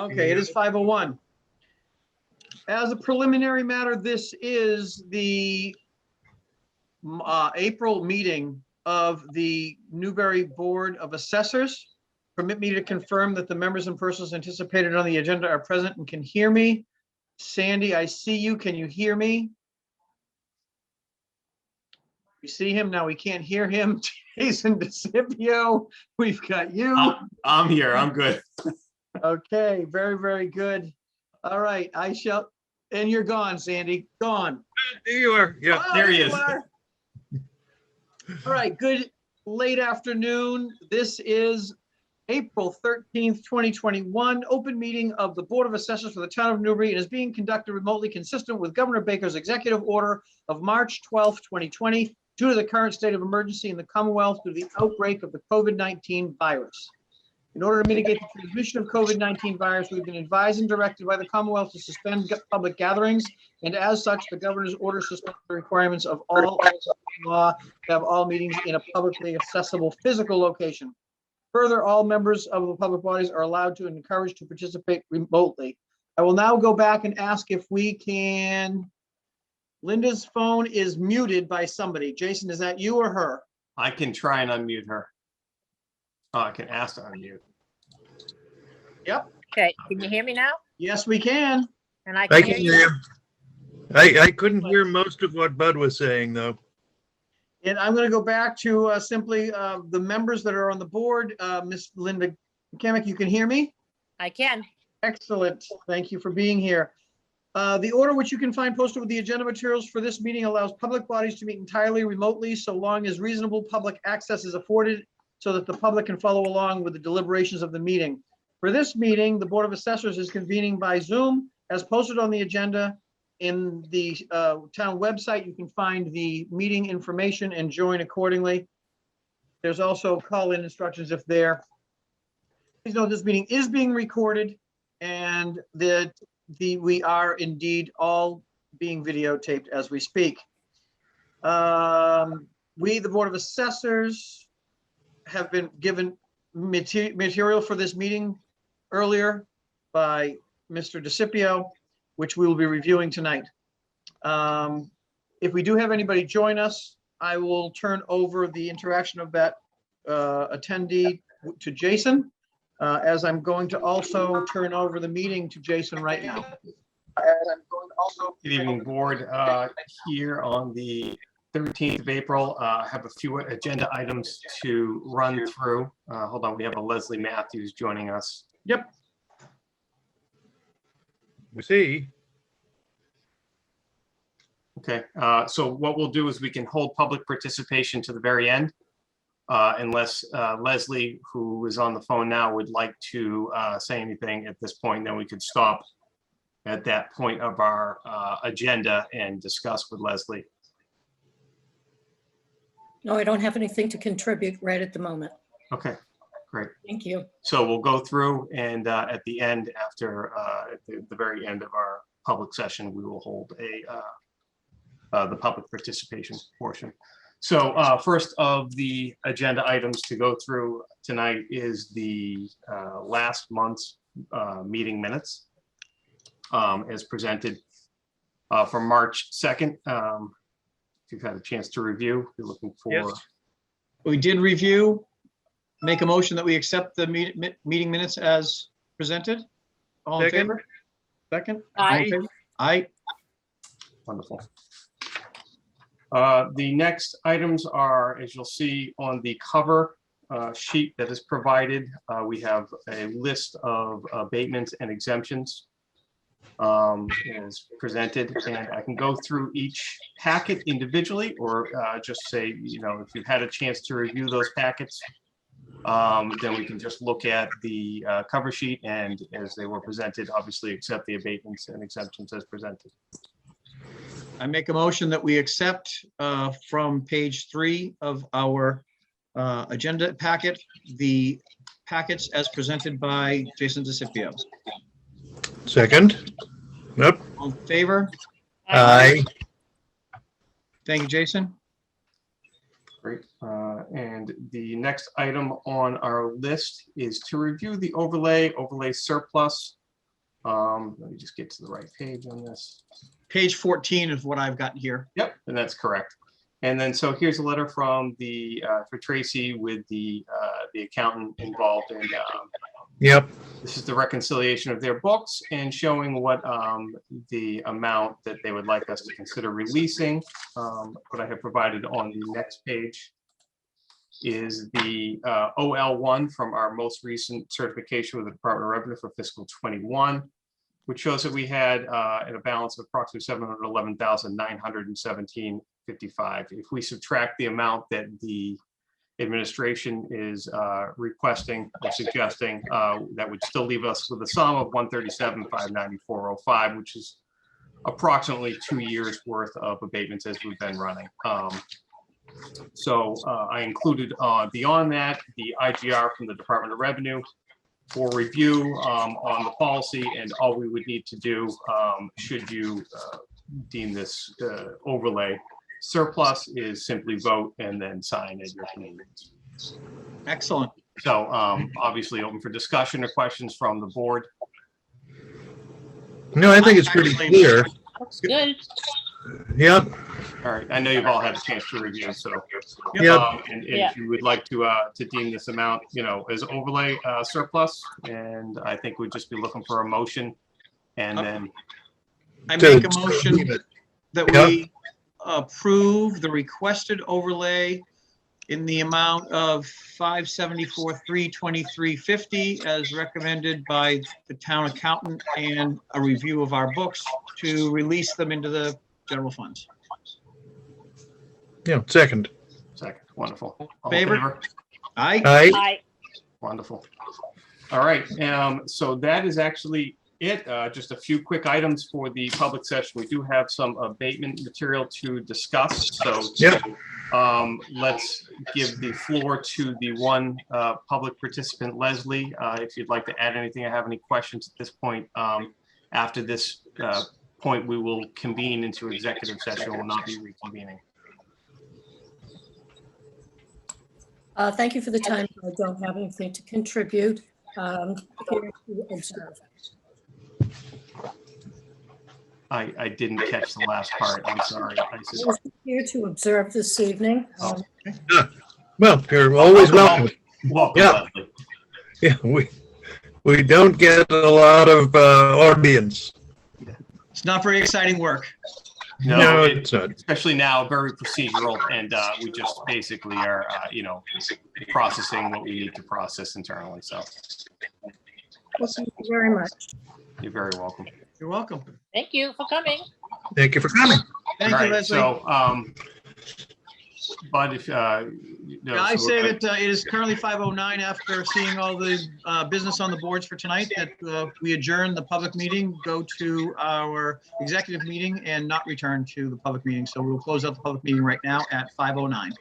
Okay, it is 5:01. As a preliminary matter, this is the April meeting of the Newbury Board of Assessors. Permit me to confirm that the members and persons anticipated on the agenda are present and can hear me. Sandy, I see you. Can you hear me? We see him now. We can't hear him. Jason DeCipio, we've got you. I'm here. I'm good. Okay, very, very good. All right, and you're gone, Sandy. Gone. There you are. Yeah. Oh, There he you is. are. All right, good late afternoon. This is April 13th, 2021, open meeting of the Board of Assessors for the town of Newbury and is being conducted remotely consistent with Governor Baker's executive order of March 12th, 2020, due to the current state of emergency in the Commonwealth due to the outbreak of the COVID-19 virus. In order to mitigate the transmission of COVID-19 virus, we've been advised and directed by the Commonwealth to suspend public gatherings, and as such, the governor's order suspends the requirements of all law to have all meetings in a publicly accessible physical location. Further, all members of the public bodies are allowed to and encouraged to participate remotely. I will now go back and ask if we can. Linda's phone is muted by somebody. Jason, is that you or her? I can try and unmute her. Oh, I can ask to unmute. Yep. Okay, can you hear me now? Yes, we can. And I I can can hear hear you. you. I couldn't hear most of what Bud was saying, though. And I'm going to go back to simply the members that are on the board. Miss Linda Kamick, you can hear me? I can. Excellent. Thank you for being here. The order which you can find posted with the agenda materials for this meeting allows public bodies to meet entirely remotely so long as reasonable public access is afforded so that the public can follow along with the deliberations of the meeting. For this meeting, the Board of Assessors is convening by Zoom as posted on the agenda. In the town website, you can find the meeting information and join accordingly. There's also call-in instructions if there. Please note this meeting is being recorded and that we are indeed all being videotaped as we speak. We, the Board of Assessors, have been given material for this meeting earlier by Mr. DeCipio, which we will be reviewing tonight. If we do have anybody join us, I will turn over the interaction of that attendee to Jason, as I'm going to also turn over the meeting to Jason right now. Good evening, board. Here on the 13th of April, I have a few agenda items to run through. Hold on, we have a Leslie Matthews joining us. Yep. We see. Okay, so what we'll do is we can hold public participation to the very end, unless Leslie, who is on the phone now, would like to say anything at this point. Then we could stop at that point of our agenda and discuss with Leslie. No, I don't have anything to contribute right at the moment. Okay, great. Thank you. So we'll go through and at the end, after at the very end of our public session, we will hold the public participation portion. So first of the agenda items to go through tonight is the last month's meeting minutes as presented for March 2nd. If you've had a chance to review, you're looking for. Yes. We did review, make a motion that we accept the meeting minutes as presented. All in Second. favor? Second? Aye. All in favor? Aye. Wonderful. The next items are, as you'll see on the cover sheet that is provided, we have a list of abatements and exemptions as presented, and I can go through each packet individually or just say, you know, if you've had a chance to review those packets, then we can just look at the cover sheet and as they were presented, obviously accept the abatements and exemptions as presented. I make a motion that we accept from page 3 of our agenda packet, the packets as presented by Jason DeCipio. Second. Nope. All in favor? Aye. Thank you, Jason. Great. And the next item on our list is to review the overlay surplus Let me just get to the right page on this. Page 14 is what I've got here. Yep, and that's correct. And then, so here's a letter from for Tracy with the accountant involved in, Yep. this is the reconciliation of their books and showing what the amount that they would like us to consider releasing. What I have provided on the next page is the OL1 from our most recent certification with the Department of Revenue for fiscal 21, which shows that we had a balance of approximately $711,917.55. If we subtract the amount that the administration is requesting or suggesting, that would still leave us with a sum of $137,594.05, which is approximately 2 years worth of abatements as we've been running. So I included beyond that, the IGR from the Department of Revenue for review on the policy, and all we would need to do, should you deem this overlay surplus, is simply vote and then sign at your convenience. Excellent. So obviously open for discussion or questions from the board. No, I think it's pretty clear. Looks good. Yep. All right, I know you've all had a chance to review, so. Yep. And Yeah. if you would like to deem this amount, as overlay surplus, and I think we'd just be looking for a motion. And then, I make a motion that Yep. we approve the requested overlay in the amount of $574,323.50 as recommended by the town accountant, and a review of our books to release them into the general funds. Yeah, second. wonderful. All in Favor? Aye. Aye. Aye. Wonderful. All right, so that is actually it. Just a few quick items for the public session. We do have some abatement material to discuss, so Yep. let's give the floor to the one public participant, Leslie. If you'd like to add anything, I have any questions at this point. After this point, we will convene into executive session. We will not be reconvening. Thank you for the time. I don't have anything to contribute. Here to observe. I didn't catch the last part. I'm sorry. I said, I was here to observe this evening. Well, you're always welcome. welcome, Yeah. Leslie. Yeah, we don't get a lot of audience. It's not very exciting work. No, it's not. Especially now, very procedural, and we just basically are, processing what we need to process internally. So Well, thank you very much. you're very welcome. You're welcome. Thank you for coming. Thank you for coming. Thank All you, right, Leslie. so, but if Yeah, I say that it is currently 5:09 after seeing all the business on the boards for tonight, that we adjourn the public meeting, go to our executive meeting, and not return to the public meeting. So we'll close out the public meeting right now at 5:09.